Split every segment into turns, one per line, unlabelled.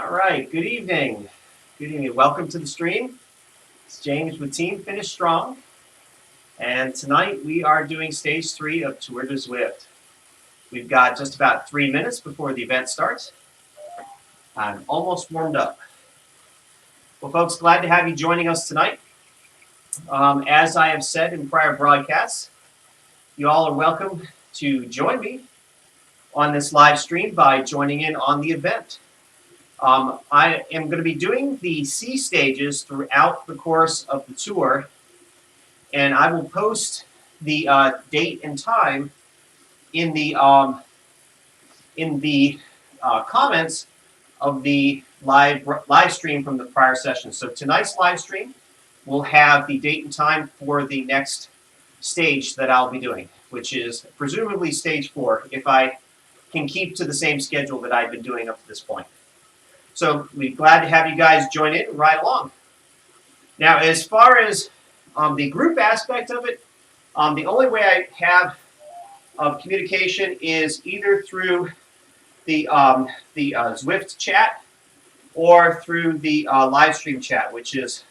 All right, good evening. Good evening. Welcome to the stream. It's James with Team Finish Strong. And tonight we are doing stage 3 of Tour de Zwift. We've got just about 3 minutes before the event starts. I'm almost warmed up. Well, folks, glad to have you joining us tonight. As I have said in prior broadcasts, you all are welcome to join me on this live stream by joining in on the event. I am going to be doing the C stages throughout the course of the tour, and I will post the date and time in the comments of the live stream from the prior session. So tonight's live stream will have the date and time for the next stage that I'll be doing, which is presumably stage 4, if I can keep to the same schedule that I've been doing up to this point. So we're glad to have you guys join in and ride along. Now, as far as the group aspect of it, the only way I have of communication is either through the Zwift chat or through the live stream chat, which is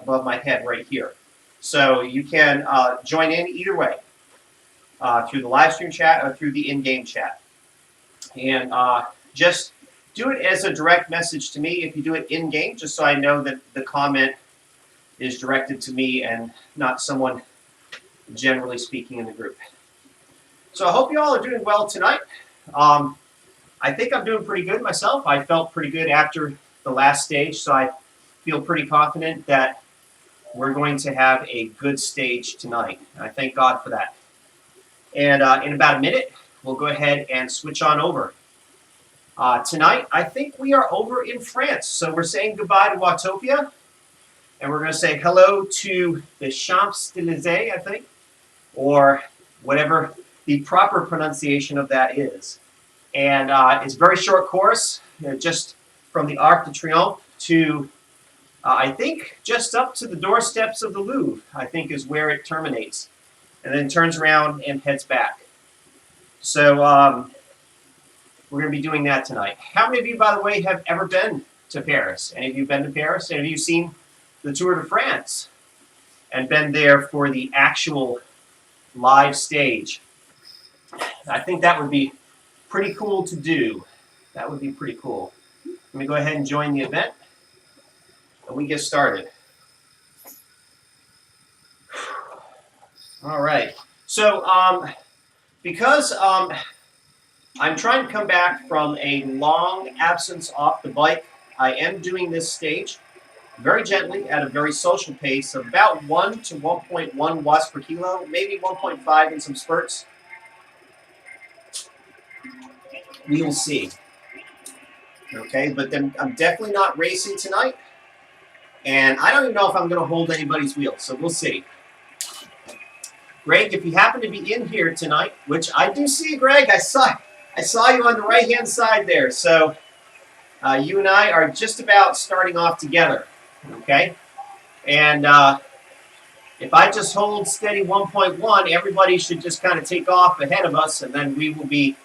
above my head right here. So you can join in either way, through the live stream chat or through the in-game chat. And just do it as a direct message to me if you do it in-game, just so I know that the comment is directed to me and not someone generally speaking in the group. So I hope you all are doing well tonight. I think I'm doing pretty good myself. I felt pretty good after the last stage, so I feel pretty confident that we're going to have a good stage tonight. And I thank God for that. And in about a minute, we'll go ahead and switch on over. Tonight, I think we are over in France. So we're saying goodbye to Watopia, and we're going to say hello to the Champs-Élysées, I think, or whatever the proper pronunciation of that is. And it's a very short course, just from the Arc de Triomphe to, I think, just up to the doorsteps of the Louvre, I think is where it terminates, and then turns around and heads back. So we're going to be doing that tonight. How many of you, by the way, have ever been to Paris? Any of you been to Paris? Any of you seen the Tour de France and been there for the actual live stage? I think that would be pretty cool to do. That would be pretty cool. Let me go ahead and join the event, and we get started. All right. So because I'm trying to come back from a long absence off the bike, I am doing this stage very gently at a very social pace of about 1 to 1.1 watts per kilo, maybe 1.5 in some spurts. We will see. Okay, but then I'm definitely not racing tonight, and I don't even know if I'm going to hold anybody's wheel, so we'll see. Greg, if you happen to be in here tonight, which I do see, Greg, I saw you on the right-hand side there. So you and I are just about starting off together, okay? And if I just hold steady 1.1, everybody should just kind of take off ahead of us, and then we will be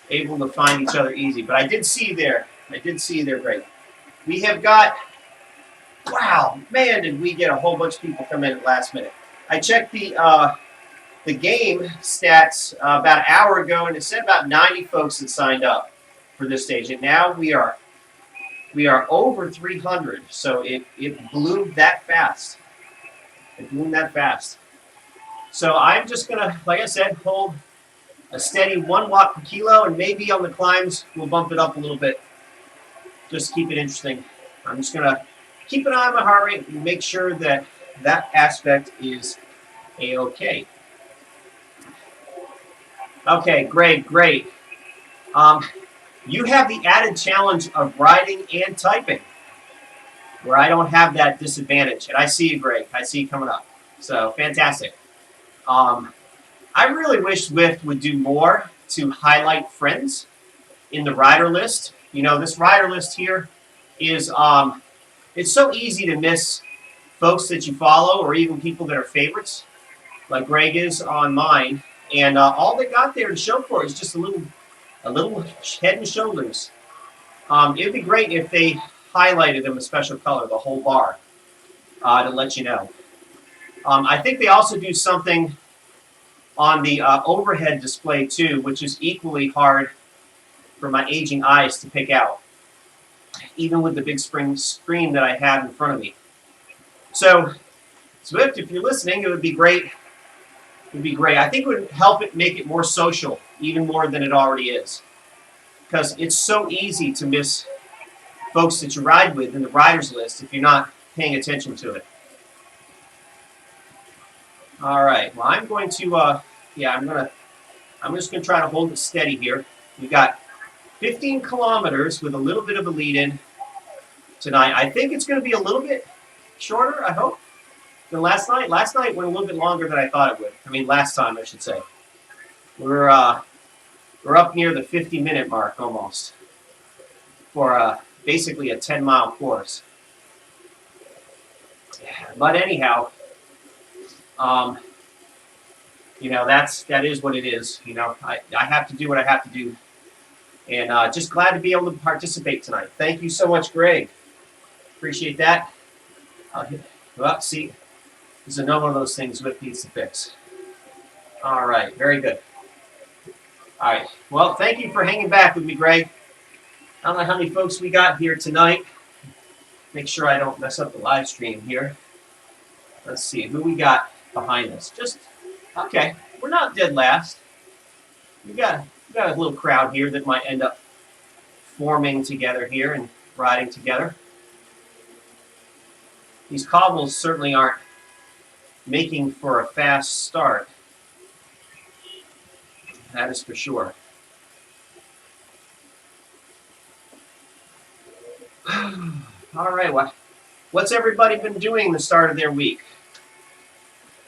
able to find each other easy. But I did see you there. I did see you there, Greg. We have got, wow, man, did we get a whole bunch of people come in at last minute. I checked the game stats about an hour ago, and it said about 90 folks had signed up for this stage. And now we are over 300, so it blew that fast. It blew that fast. So I'm just going to, like I said, hold a steady 1 watt per kilo, and maybe on the climbs we'll bump it up a little bit. Just keep it interesting. I'm just going to keep an eye on my heart rate and make sure that that aspect is A-okay. Okay, great. You have the added challenge of writing and typing, where I don't have that disadvantage. And I see you, Greg. I see you coming up. So, fantastic. I really wish Zwift would do more to highlight friends in the rider list. You know, this rider list here is, it's so easy to miss folks that you follow or even people that are favorites, like Greg is on mine. And all they got there to show for is just a little head and shoulders. It'd be great if they highlighted them a special color, the whole bar, to let you know. I think they also do something on the overhead display too, which is equally hard for my aging eyes to pick out, even with the big screen that I have in front of me. So, Zwift, if you're listening, it would be great. It would be great. I think it would help it make it more social, even more than it already is, because it's so easy to miss folks that you ride with in the riders list if you're not paying attention to it. All right. Well, I'm going to, I'm just going to try to hold it steady here. We've got 15 kilometers with a little bit of a lead-in tonight. I think it's going to be a little bit shorter, I hope, than last night. Last night went a little bit longer than I thought it would. I mean, last time, I should say. We're up near the 50-minute mark almost for basically a 10-mile course. But anyhow, that is what it is. I have to do what I have to do. And just glad to be able to participate tonight. Thank you so much, Greg. Appreciate that. Well, see, this is another one of those things Zwift needs to fix. All right, very good. All right, well, thank you for hanging back with me, Greg. I don't know how many folks we got here tonight. Make sure I don't mess up the live stream here. Let's see who we got behind us. Okay, we're not dead last. We got a little crowd here that might end up forming together here and riding together. These cobbles certainly aren't making for a fast start. That is for sure. All right, what's everybody been doing the start of their week?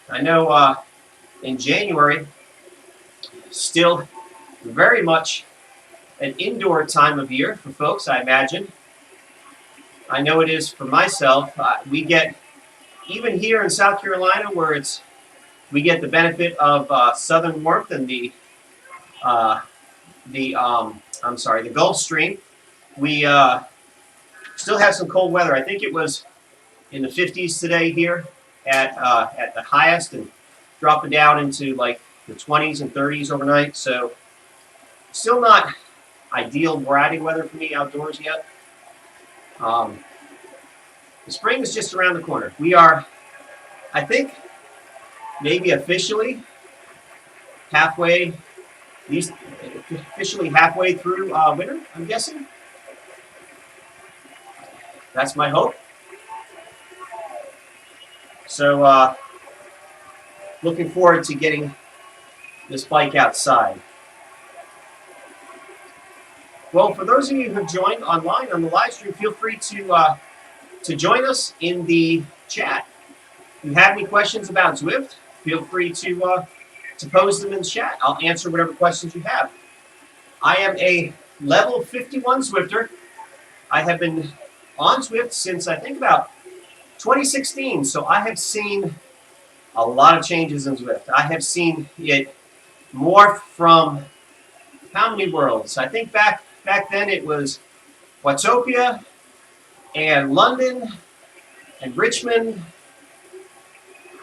I know in January, still very much an indoor time of year for folks, I imagine. I know it is for myself. We get, even here in South Carolina, where we get the benefit of southern warmth and the Gulf Stream. We still have some cold weather. I think it was in the 50s today here at the highest, and dropping down into like the 20s and 30s overnight. So still not ideal riding weather for me outdoors yet. The spring is just around the corner. We are, I think, maybe officially halfway through winter, I'm guessing. That's my hope. So looking forward to getting this bike outside. Well, for those of you who have joined online on the live stream, feel free to join us in the chat. If you have any questions about Zwift, feel free to pose them in the chat. I'll answer whatever questions you have. I am a level 51 Zwifter. I have been on Zwift since I think about 2016, so I have seen a lot of changes in Zwift. I have seen it morph from how many worlds? I think back then it was Watopia and London and Richmond.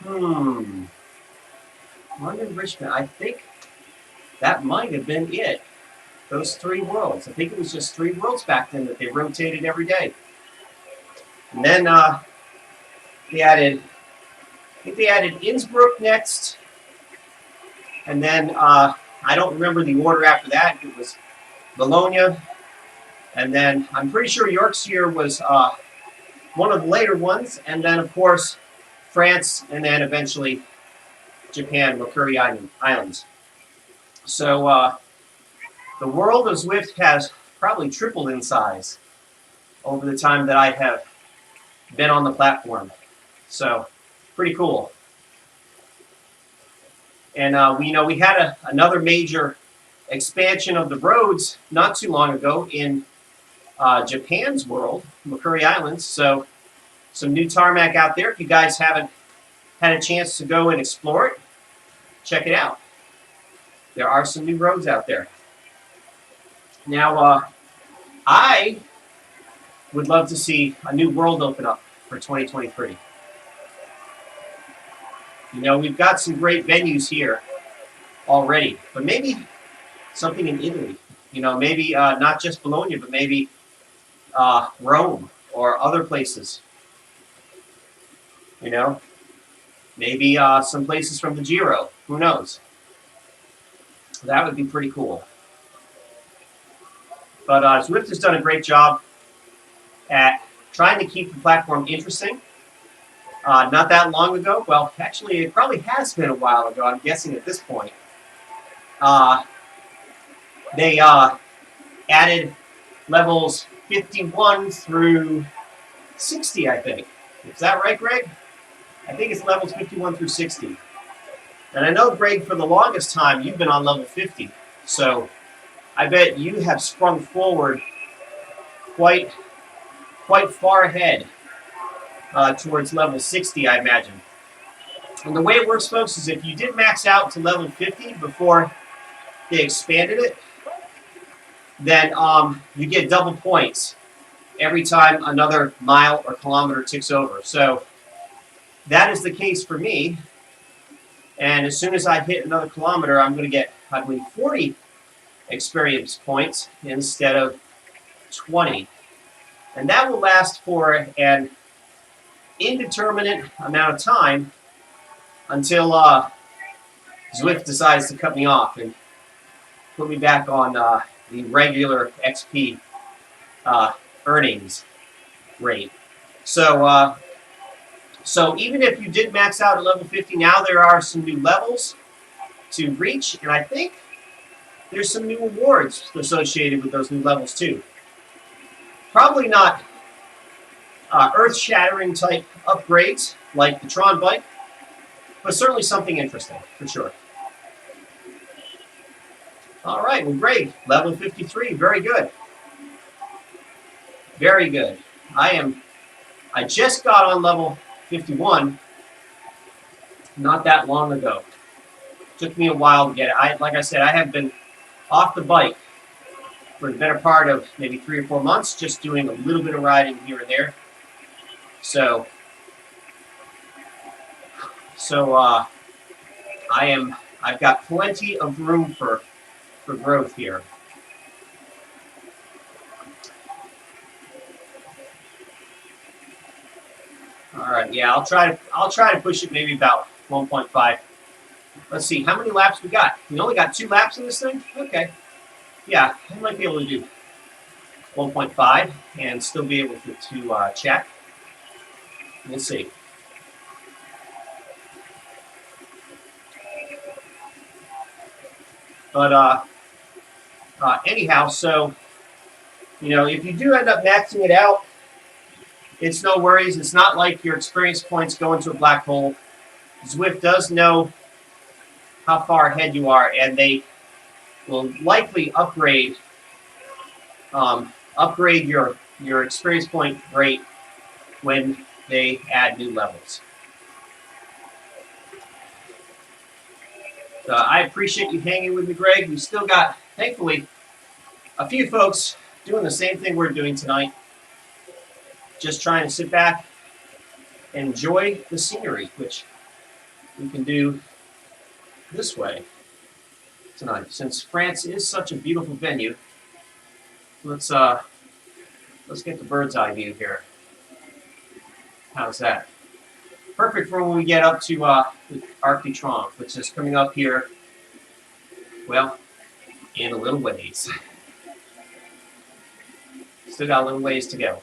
London, Richmond. I think that might have been it. Those 3 worlds. I think it was just 3 worlds back then that they rotated every day. And then they added Innsbruck next. And then I don't remember the order after that. It was Bologna. And then I'm pretty sure Yorkshire was one of the later ones. And then, of course, France, and then eventually Japan, Makuri Islands. So the world of Zwift has probably tripled in size over the time that I have been on the platform. So pretty cool. And we had another major expansion of the roads not too long ago in Japan's world, Makuri Islands. So some new tarmac out there. If you guys haven't had a chance to go and explore it, check it out. There are some new roads out there. Now, I would love to see a new world open up for 2023. You know, we've got some great venues here already, but maybe something in Italy. You know, maybe not just Bologna, but maybe Rome or other places. You know, maybe some places from the Giro. Who knows? That would be pretty cool. But Zwift has done a great job at trying to keep the platform interesting. Not that long ago, well, actually, it probably has been a while ago, I'm guessing at this point, they added levels 51 through 60, I think. Is that right, Greg? I think it's levels 51 through 60. And I know, Greg, for the longest time, you've been on level 50. So I bet you have sprung forward quite far ahead towards level 60, I imagine. And the way it works, folks, is if you did max out to level 50 before they expanded it, then you get double points every time another mile or kilometer ticks over. So that is the case for me. And as soon as I hit another kilometer, I'm going to get, I believe, 40 experience points instead of 20. And that will last for an indeterminate amount of time until Zwift decides to cut me off and put me back on the regular XP earnings rate. So even if you did max out at level 50, now there are some new levels to reach, and I think there's some new awards associated with those new levels too. Probably not earth-shattering type upgrades like the Tron bike, but certainly something interesting for sure. All right, well, great. Level 53, very good. Very good. I just got on level 51 not that long ago. Took me a while to get it. Like I said, I have been off the bike for the better part of maybe 3 or 4 months, just doing a little bit of riding here and there. So I've got plenty of room for growth here. All right, yeah, I'll try to push it maybe about 1.5. Let's see, how many laps we got? We only got 2 laps in this thing? Okay. Yeah, I might be able to do 1.5 and still be able to chat. We'll see. But anyhow, so, you know, if you do end up maxing it out, it's no worries. It's not like your experience points go into a black hole. Zwift does know how far ahead you are, and they will likely upgrade your experience point rate when they add new levels. So I appreciate you hanging with me, Greg. We still got, thankfully, a few folks doing the same thing we're doing tonight. Just trying to sit back and enjoy the scenery, which we can do this way tonight. Since France is such a beautiful venue, let's get the bird's eye view here. How's that? Perfect for when we get up to the Arc de Triomphe, which is coming up here, well, in a little ways. Still got a little ways to go.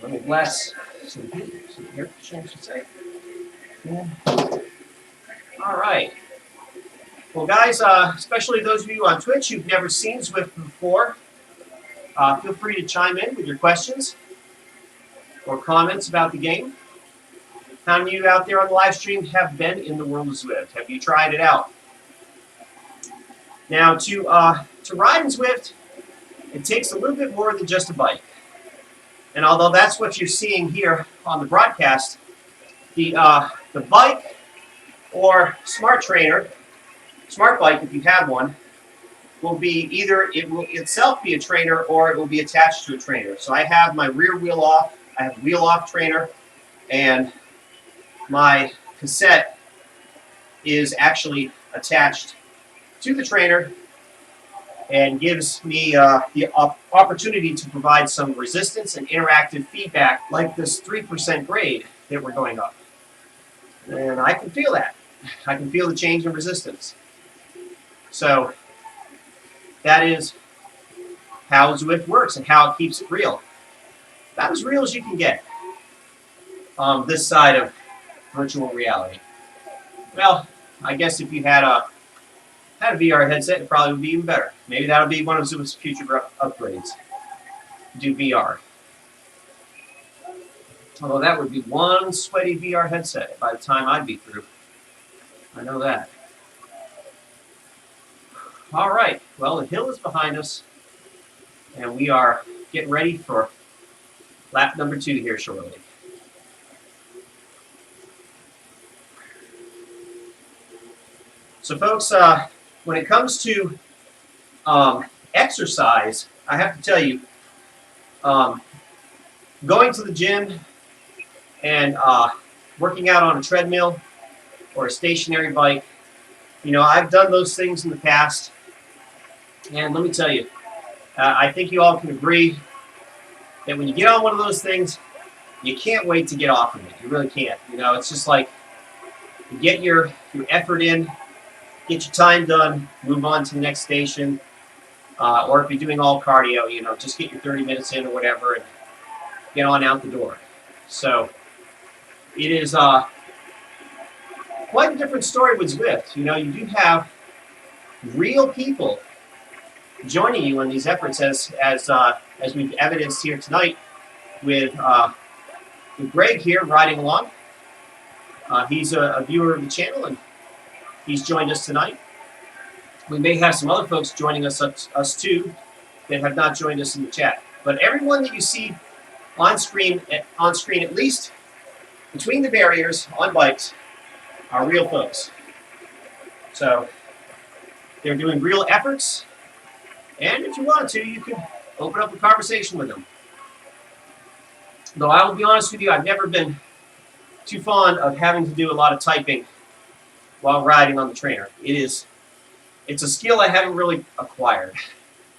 Let me bless some here, I should say. Yeah. All right. Well, guys, especially those of you on Twitch who've never seen Zwift before, feel free to chime in with your questions or comments about the game. How many of you out there on the live stream have been in the world of Zwift? Have you tried it out? Now, to ride in Zwift, it takes a little bit more than just a bike. And although that's what you're seeing here on the broadcast, the bike or smart trainer, smart bike if you have one, will be either it will itself be a trainer or it will be attached to a trainer. So I have my rear wheel off, I have wheel off trainer, and my cassette is actually attached to the trainer and gives me the opportunity to provide some resistance and interactive feedback like this 3% grade that we're going up. And I can feel that. I can feel the change in resistance. So that is how Zwift works and how it keeps it real. About as real as you can get on this side of virtual reality. Well, I guess if you had a VR headset, it probably would be even better. Maybe that'll be one of Zwift's future upgrades. Do VR. Although that would be one sweaty VR headset by the time I'd be through. I know that. All right. Well, the hill is behind us, and we are getting ready for lap number 2 here shortly. So, folks, when it comes to exercise, I have to tell you, going to the gym and working out on a treadmill or a stationary bike, I've done those things in the past, and let me tell you, I think you all can agree that when you get on one of those things, you can't wait to get off of it. You really can't. It's just like you get your effort in, get your time done, move on to the next station, or if you're doing all cardio, just get your 30 minutes in or whatever and get on out the door. So it is quite a different story with Zwift. You do have real people joining you in these efforts, as we've evidenced here tonight with Greg here riding along. He's a viewer of the channel, and he's joined us tonight. We may have some other folks joining us too that have not joined us in the chat. But everyone that you see on screen, at least between the barriers on bikes, are real folks. So they're doing real efforts, and if you want to, you can open up a conversation with them. Though I will be honest with you, I've never been too fond of having to do a lot of typing while riding on the trainer. It's a skill I haven't really acquired.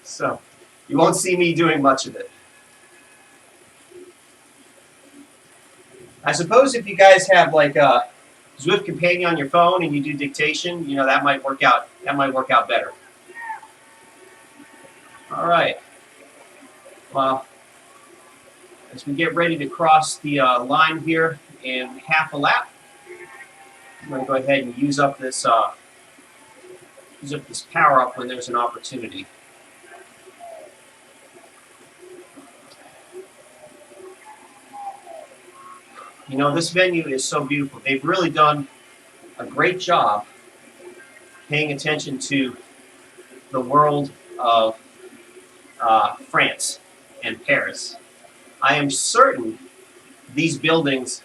So you won't see me doing much of it. I suppose if you guys have like a Zwift companion on your phone and you do dictation, that might work out. That might work out better. All right. Well, as we get ready to cross the line here in half a lap, I'm going to go ahead and use up this power up when there's an opportunity. This venue is so beautiful. They've really done a great job paying attention to the world of France and Paris. I am certain these buildings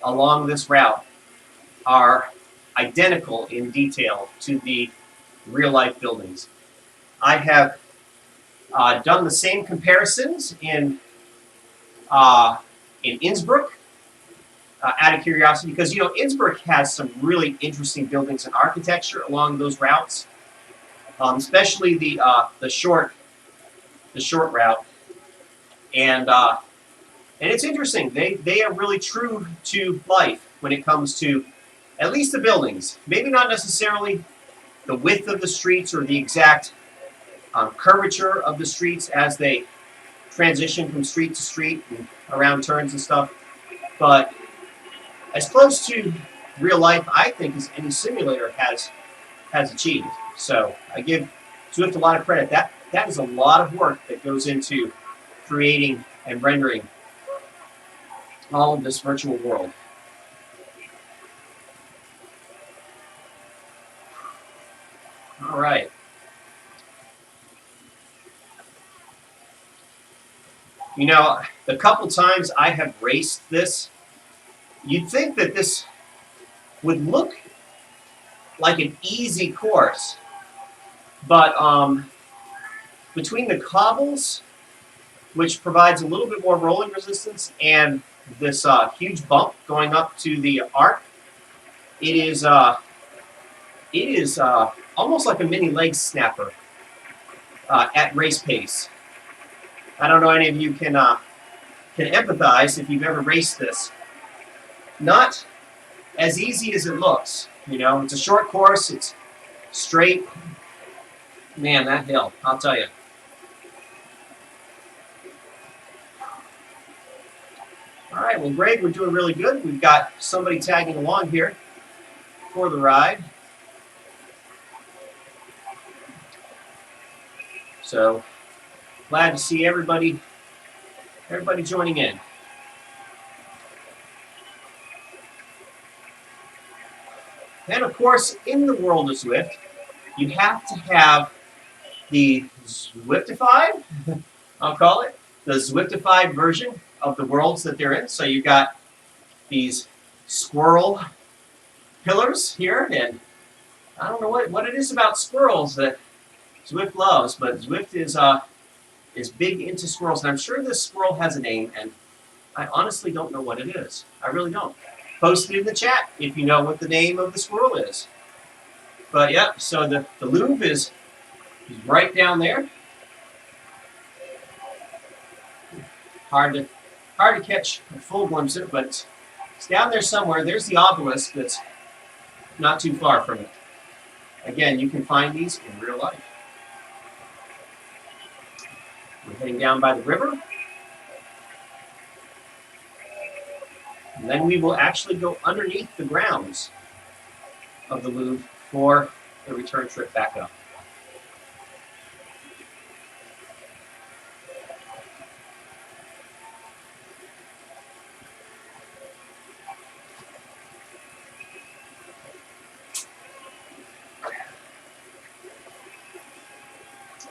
along this route are identical in detail to the real-life buildings. I have done the same comparisons in Innsbruck, out of curiosity, because Innsbruck has some really interesting buildings and architecture along those routes, especially the short route, and it's interesting. They are really true to life when it comes to at least the buildings. Maybe not necessarily the width of the streets or the exact curvature of the streets as they transition from street to street and around turns and stuff, but as close to real life, I think, as any simulator has achieved. So I give Zwift a lot of credit. That is a lot of work that goes into creating and rendering all of this virtual world. All right. The couple times I have raced this, you'd think that this would look like an easy course, But between the cobbles, which provides a little bit more rolling resistance, and this huge bump going up to the arc, it is almost like a mini leg snapper at race pace. I don't know any of you can empathize if you've ever raced this. Not as easy as it looks. You know, it's a short course. It's straight. Man, that hill, I'll tell you. All right, well, Greg, we're doing really good. We've got somebody tagging along here for the ride. So glad to see everybody joining in. And of course, in the world of Zwift, you have to have the Zwiftified, I'll call it, the Zwiftified version of the worlds that they're in. So you've got these squirrel pillars here, and I don't know what it is about squirrels that Zwift loves, but Zwift is big into squirrels, and I'm sure this squirrel has a name, and I honestly don't know what it is. I really don't. Post it in the chat if you know what the name of the squirrel is. But yeah, so the loop is right down there. Hard to catch a full glimpse of it, but it's down there somewhere. There's the obelisk that's not too far from it. Again, you can find these in real life. We're heading down by the river. And then we will actually go underneath the grounds of the Louvre for the return trip back up.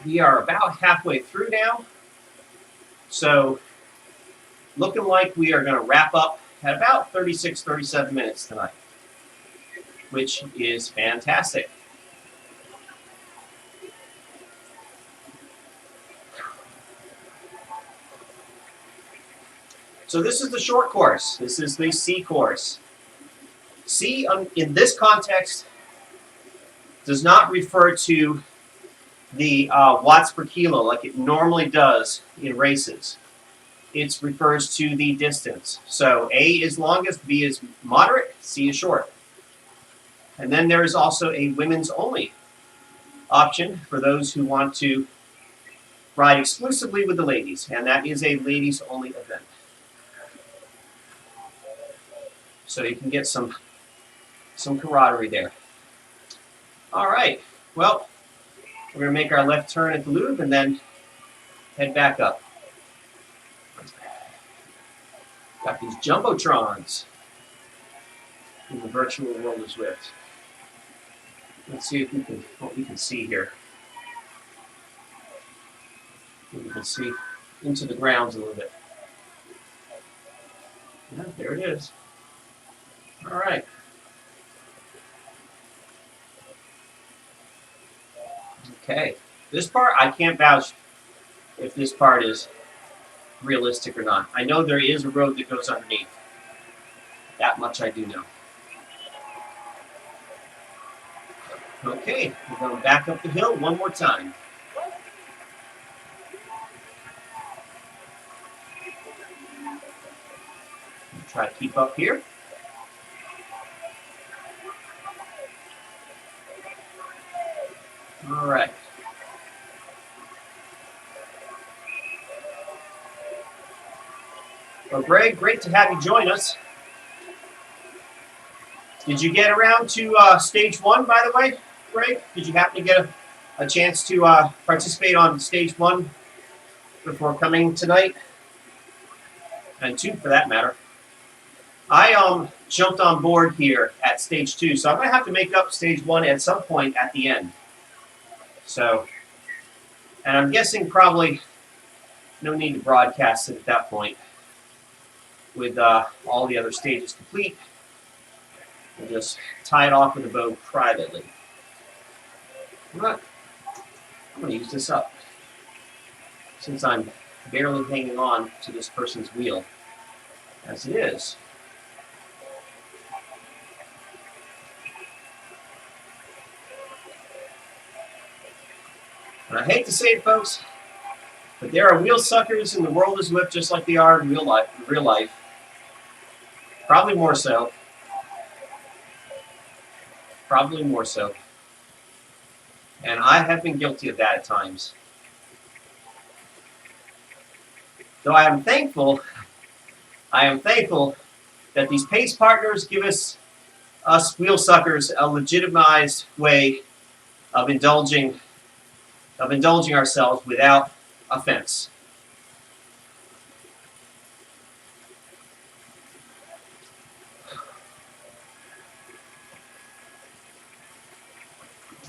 We are about halfway through now, so looking like we are going to wrap up at about 36, 37 minutes tonight, which is fantastic. So this is the short course. This is the C course. C, in this context, does not refer to the watts per kilo like it normally does in races. It refers to the distance. So A is longest, B is moderate, C is short. And then there is also a women's only option for those who want to ride exclusively with the ladies, and that is a ladies only event. So you can get some camaraderie there. All right, well, we're going to make our left turn at the Louvre and then head back up. Got these jumbotrons in the virtual world of Zwift. Let's see if what we can see here. We can see into the grounds a little bit. Yeah, there it is. All right. Okay. This part, I can't vouch if this part is realistic or not. I know there is a road that goes underneath. That much I do know. Okay, we're going back up the hill one more time. Try to keep up here. All right. Well, Greg, great to have you join us. Did you get around to stage one, by the way, Greg? Did you happen to get a chance to participate on stage one before coming tonight? And two, for that matter. I jumped on board here at stage two, so I'm going to have to make up stage one at some point at the end. So, and I'm guessing probably no need to broadcast it at that point. With all the other stages complete, we'll just tie it off with a bow privately. But I'm going to use this up since I'm barely hanging on to this person's wheel as it is. And I hate to say it, folks, but there are wheel suckers in the world of Zwift just like they are in real life. Probably more so. Probably more so. And I have been guilty of that at times. Though I am thankful that these pace partners give us wheel suckers a legitimized way of indulging ourselves without offense.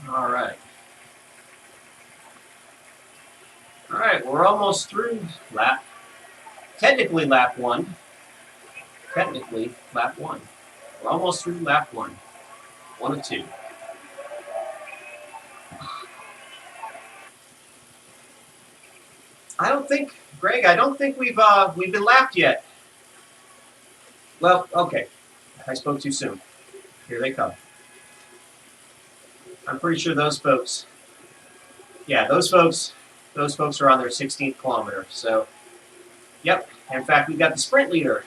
All right. All right, we're almost through technically lap one. We're almost through lap one. 1 of 2. Greg, I don't think we've been lapped yet. Well, okay. I spoke too soon. Here they come. I'm pretty sure those folks are on their 16th kilometer. So, yep. In fact, we've got the sprint leader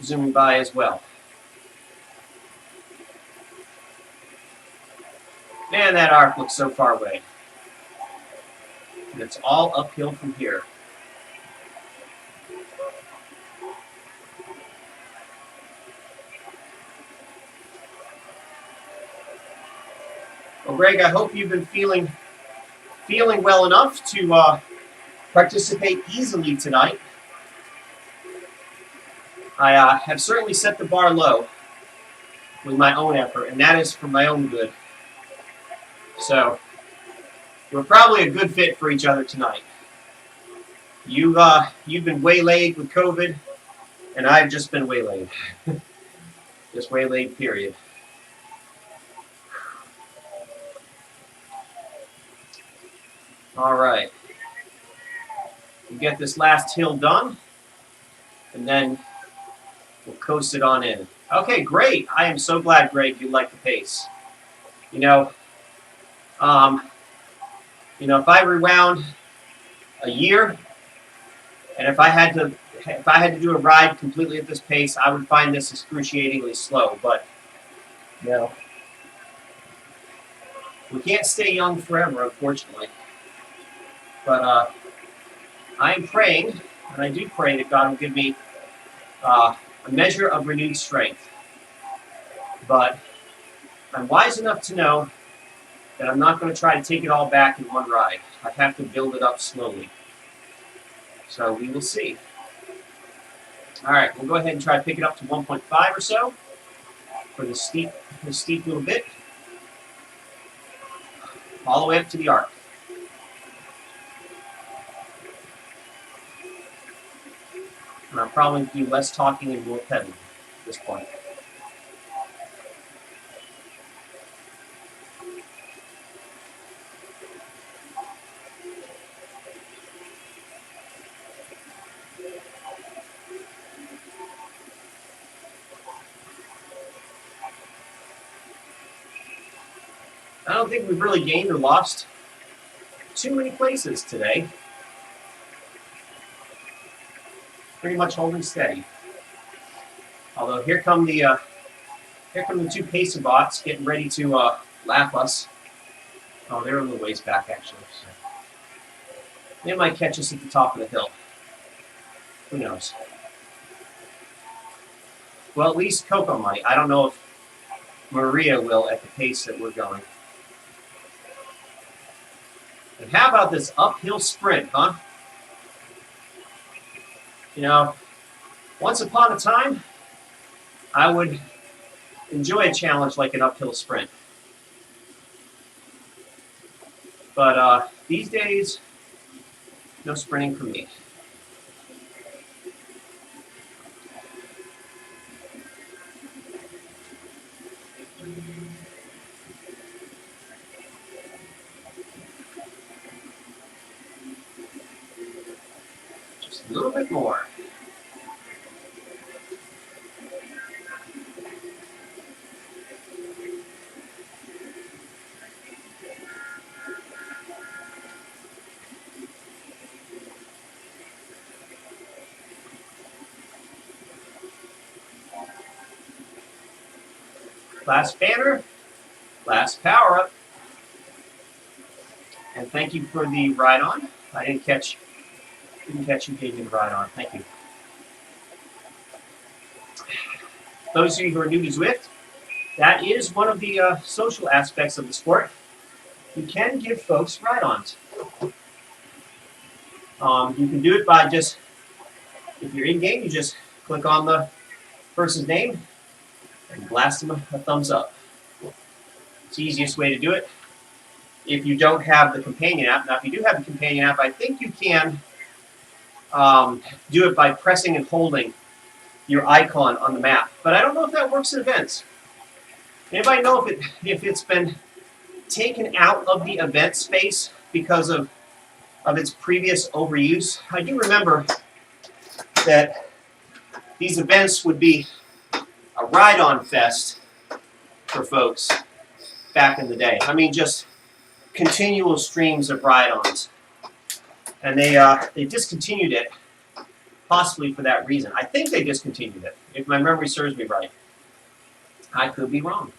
zooming by as well. Man, that arc looks so far away. And it's all uphill from here. Well, Greg, I hope you've been feeling well enough to participate easily tonight. I have certainly set the bar low with my own effort, and that is for my own good. So, we're probably a good fit for each other tonight. You've been waylaid with COVID, and I've just been waylaid. Just waylaid, period. All right. We get this last hill done, and then we'll coast it on in. Okay, great. I am so glad, Greg, you like the pace. If I rewound a year, and if I had to do a ride completely at this pace, I would find this excruciatingly slow. But we can't stay young forever, unfortunately. But I am praying, and I do pray that God will give me a measure of renewed strength. But I'm wise enough to know that I'm not going to try to take it all back in one ride. I have to build it up slowly. So we will see. All right, we'll go ahead and try to pick it up to 1.5 or so for the steep little bit, all the way up to the arc. And I'll probably do less talking and more pedaling at this point. I don't think we've really gained or lost too many places today. Pretty much holding steady. Although here come the two pacer bots getting ready to lap us. Oh, they're a little ways back actually. So they might catch us at the top of the hill. Who knows? Well, at least Coco might. I don't know if Maria will at the pace that we're going. And how about this uphill sprint, huh? Once upon a time, I would enjoy a challenge like an uphill sprint. But these days, no sprinting for me. Just a little bit more. Last banner, last power up. And thank you for the ride on. I didn't catch you gave me the ride on. Thank you. Those of you who are new to Zwift, that is one of the social aspects of the sport. You can give folks ride-ons. You can do it by just, if you're in-game, you just click on the person's name and blast them a thumbs up. It's the easiest way to do it. If you don't have the companion app, now if you do have the companion app, I think you can do it by pressing and holding your icon on the map. But I don't know if that works in events. Anybody know if it's been taken out of the event space because of its previous overuse? I do remember that these events would be a ride-on fest for folks back in the day. I mean, just continual streams of ride-ons. And they discontinued it, possibly for that reason. I think they discontinued it, if my memory serves me right. I could be wrong.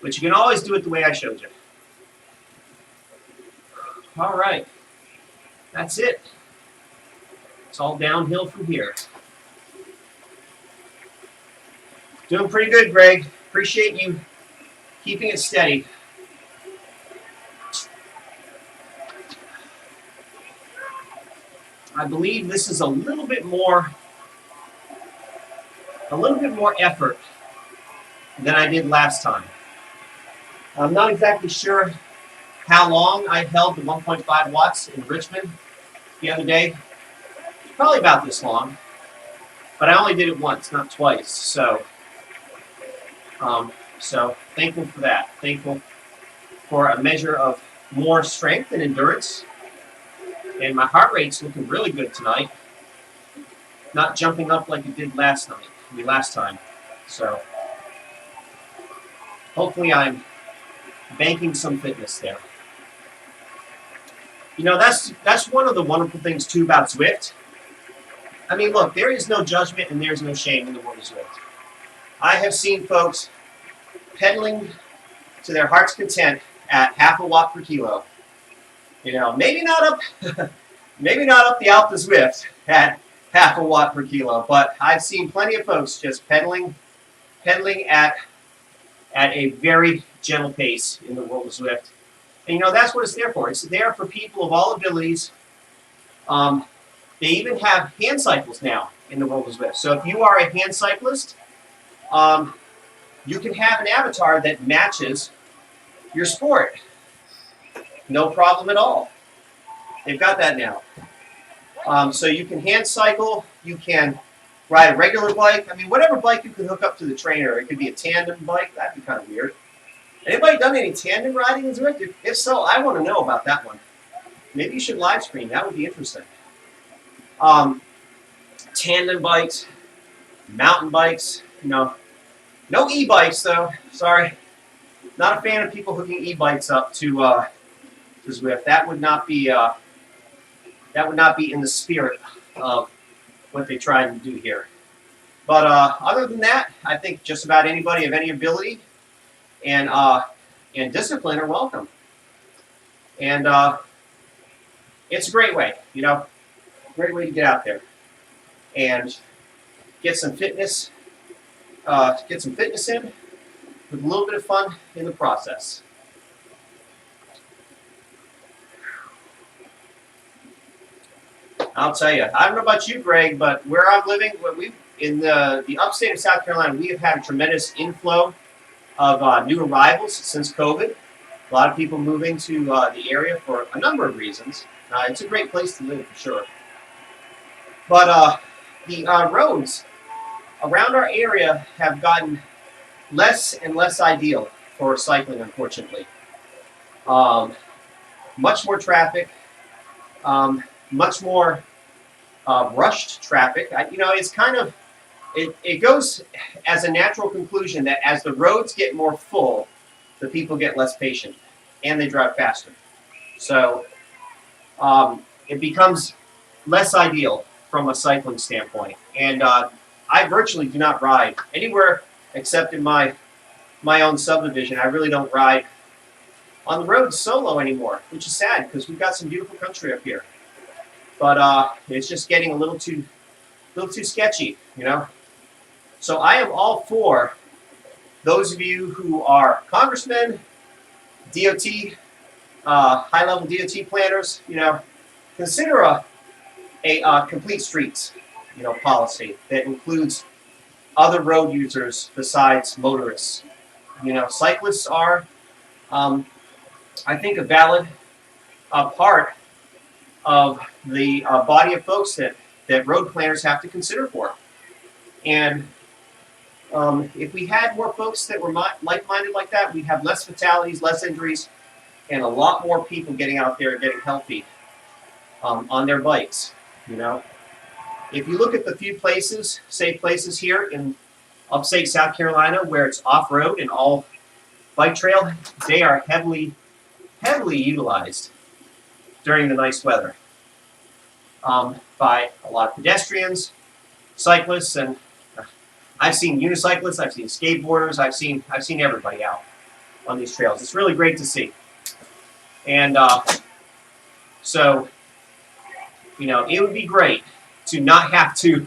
But you can always do it the way I showed you. All right. That's it. It's all downhill from here. Doing pretty good, Greg. Appreciate you keeping it steady. I believe this is a little bit more effort than I did last time. I'm not exactly sure how long I held the 1.5 watts in Richmond the other day. Probably about this long, but I only did it once, not twice. So thankful for that. Thankful for a measure of more strength and endurance. And my heart rate's looking really good tonight. Not jumping up like it did last time. So hopefully I'm banking some fitness there. You know, that's one of the wonderful things too about Zwift. I mean, look, there is no judgment and there's no shame in the world of Zwift. I have seen folks pedaling to their heart's content at half a watt per kilo. You know, maybe not up the Alpha Zwift at half a watt per kilo, but I've seen plenty of folks just pedaling at a very gentle pace in the world of Zwift. And you know, that's what it's there for. It's there for people of all abilities. They even have hand cycles now in the world of Zwift. So if you are a hand cyclist, you can have an avatar that matches your sport. No problem at all. They've got that now. So you can hand cycle, you can ride a regular bike. I mean, whatever bike you can hook up to the trainer. It could be a tandem bike. That'd be kind of weird. Anybody done any tandem riding in Zwift? If so, I want to know about that one. Maybe you should live stream. That would be interesting. Tandem bikes, mountain bikes, you know. No e-bikes, though. Sorry. Not a fan of people hooking e-bikes up to Zwift. That would not be in the spirit of what they tried to do here. But other than that, I think just about anybody of any ability and discipline are welcome. And it's a great way, you know, great way to get out there and get some fitness in with a little bit of fun in the process. I'll tell you, I don't know about you, Greg, but where I'm living, in the upstate of South Carolina, we have had a tremendous inflow of new arrivals since COVID. A lot of people moving to the area for a number of reasons. It's a great place to live, for sure. But the roads around our area have gotten less and less ideal for cycling, unfortunately. Much more traffic, much more rushed traffic. It's kind of, it goes as a natural conclusion that as the roads get more full, the people get less patient and they drive faster. So it becomes less ideal from a cycling standpoint. And I virtually do not ride anywhere except in my own subdivision. I really don't ride on the road solo anymore, which is sad because we've got some beautiful country up here. But it's just getting a little too sketchy, you know. So I am all for those of you who are congressmen, DOT, high-level DOT planners, you know, consider a complete streets, you know, policy that includes other road users besides motorists. You know, cyclists are, I think, a valid part of the body of folks that road planners have to consider for. And if we had more folks that were like-minded like that, we'd have less fatalities, less injuries, and a lot more people getting out there and getting healthy on their bikes, you know. If you look at the few places, safe places here in upstate South Carolina where it's off-road and all bike trail, they are heavily utilized during the nice weather by a lot of pedestrians, cyclists, and I've seen unicyclists, I've seen skateboarders, I've seen everybody out on these trails. It's really great to see. And so, you know, it would be great to not have to,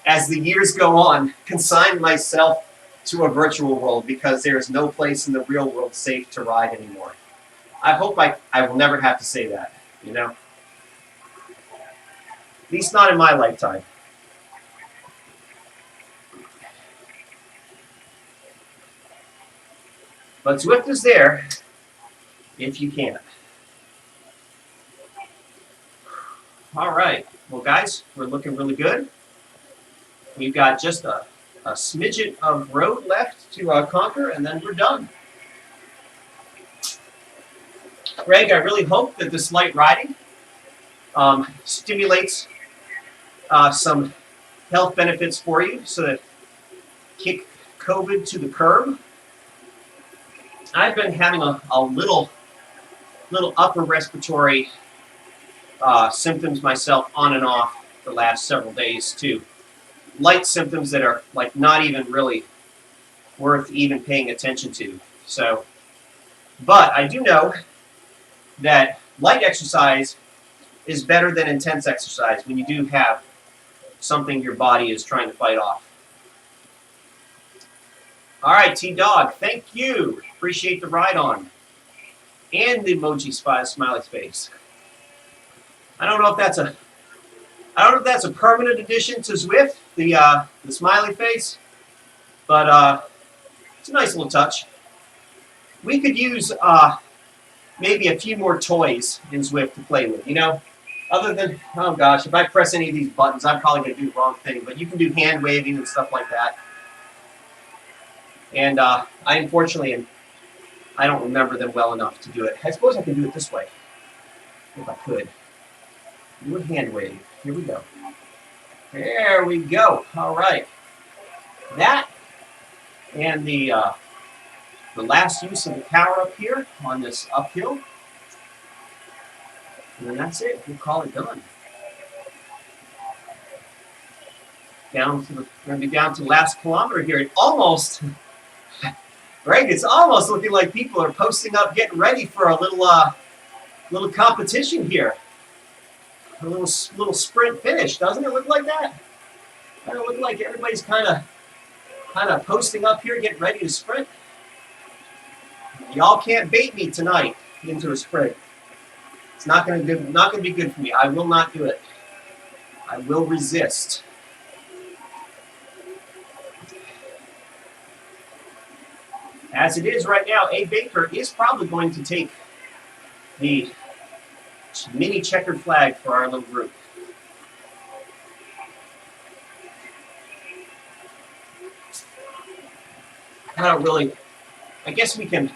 as the years go on, consign myself to a virtual world because there is no place in the real world safe to ride anymore. I hope I will never have to say that, you know. At least not in my lifetime. But Zwift is there if you can. All right. Well, guys, we're looking really good. We've got just a smidget of road left to conquer, and then we're done. Greg, I really hope that this light riding stimulates some health benefits for you so that kick COVID to the curb. I've been having a little upper respiratory symptoms myself on and off the last several days too. Light symptoms that are like not even really worth even paying attention to. So, but I do know that light exercise is better than intense exercise when you do have something your body is trying to fight off. All right, T-Dog, thank you. Appreciate the ride on. And the emoji smiley face. I don't know if that's a permanent addition to Zwift, the smiley face, but it's a nice little touch. We could use maybe a few more toys in Zwift to play with, you know? Other than, oh gosh, if I press any of these buttons, I'm probably going to do the wrong thing, but you can do hand waving and stuff like that. And I unfortunately, I don't remember them well enough to do it. I suppose I can do it this way, if I could. Do a hand wave. Here we go. There we go. All right. That and the last use of the power up here on this uphill. And then that's it. We'll call it done. We're going to be down to the last kilometer here. It almost, Greg, it's almost looking like people are posting up, getting ready for a little competition here. A little sprint finish, doesn't it look like that? Kind of look like everybody's kind of posting up here, getting ready to sprint. Y'all can't bait me tonight into a sprint. It's not going to be good for me. I will not do it. I will resist. As it is right now, A. Baker is probably going to take the mini checkered flag for our little group. I guess we can,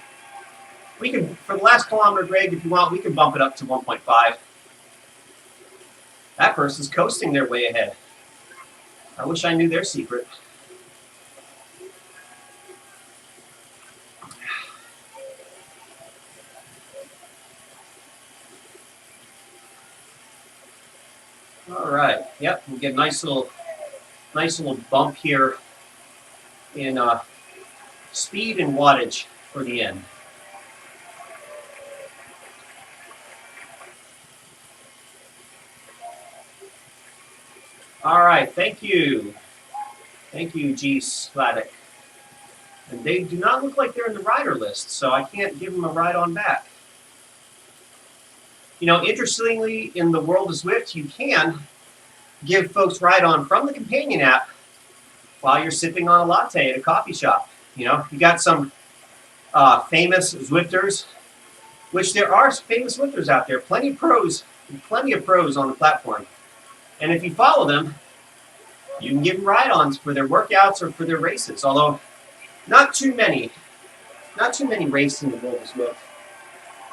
for the last kilometer, Greg, if you want, we can bump it up to 1.5. That person's coasting their way ahead. I wish I knew their secret. All right. Yep, we'll get a nice little bump here in speed and wattage for the end. All right, thank you. Thank you, G. Sladek. And they do not look like they're in the rider list, so I can't give them a ride on back. You know, interestingly, in the world of Zwift, you can give folks ride on from the companion app while you're sipping on a latte at a coffee shop. You know, you got some famous Zwifters, which there are famous Zwifters out there, plenty of pros on the platform. And if you follow them, you can give them ride-ons for their workouts or for their races, although not too many races in the world of Zwift.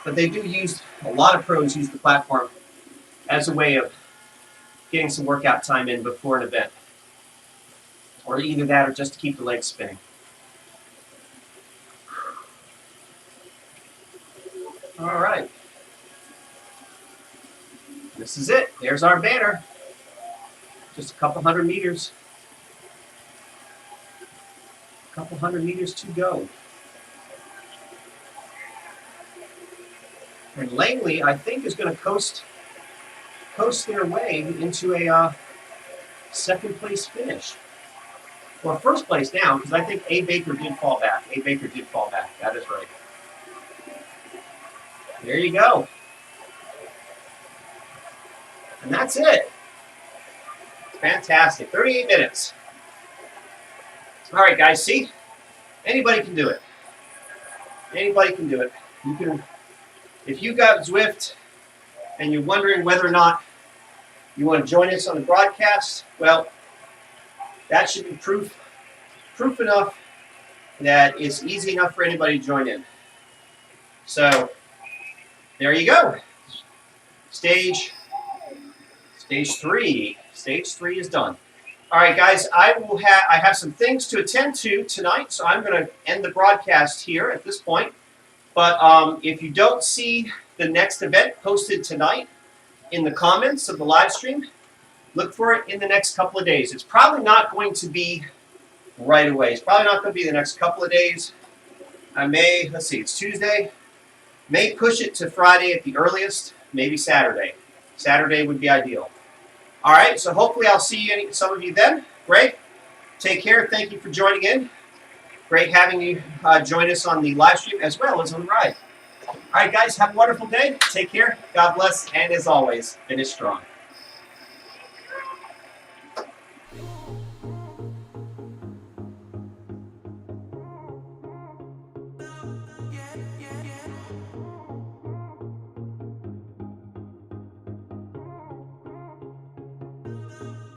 But they do a lot of pros use the platform as a way of getting some workout time in before an event. Or either that or just to keep the legs spinning. All right. This is it. There's our banner. Just a couple hundred meters. A couple hundred meters to go. And Langley, I think, is going to coast their way into a second place finish. Well, first place now, because I think A. Baker did fall back. That is right. There you go. And that's it. Fantastic. 38 minutes. All right, guys, see? Anybody can do it. Anybody can do it. You can, if you got Zwift and you're wondering whether or not you want to join us on the broadcast, well, that should be proof enough that it's easy enough for anybody to join in. So there you go. Stage 3. Stage 3 is done. All right, guys, I have some things to attend to tonight, so I'm going to end the broadcast here at this point. But if you don't see the next event posted tonight in the comments of the live stream, look for it in the next couple of days. It's probably not going to be right away. It's probably not going to be the next couple of days. I may, let's see, it's Tuesday. May push it to Friday at the earliest, maybe Saturday. Saturday would be ideal. All right, so hopefully I'll see some of you then. Greg, take care. Thank you for joining in. Great having you join us on the live stream as well as on the ride. All right, guys, have a wonderful day. Take care. God bless. And as always, finish strong.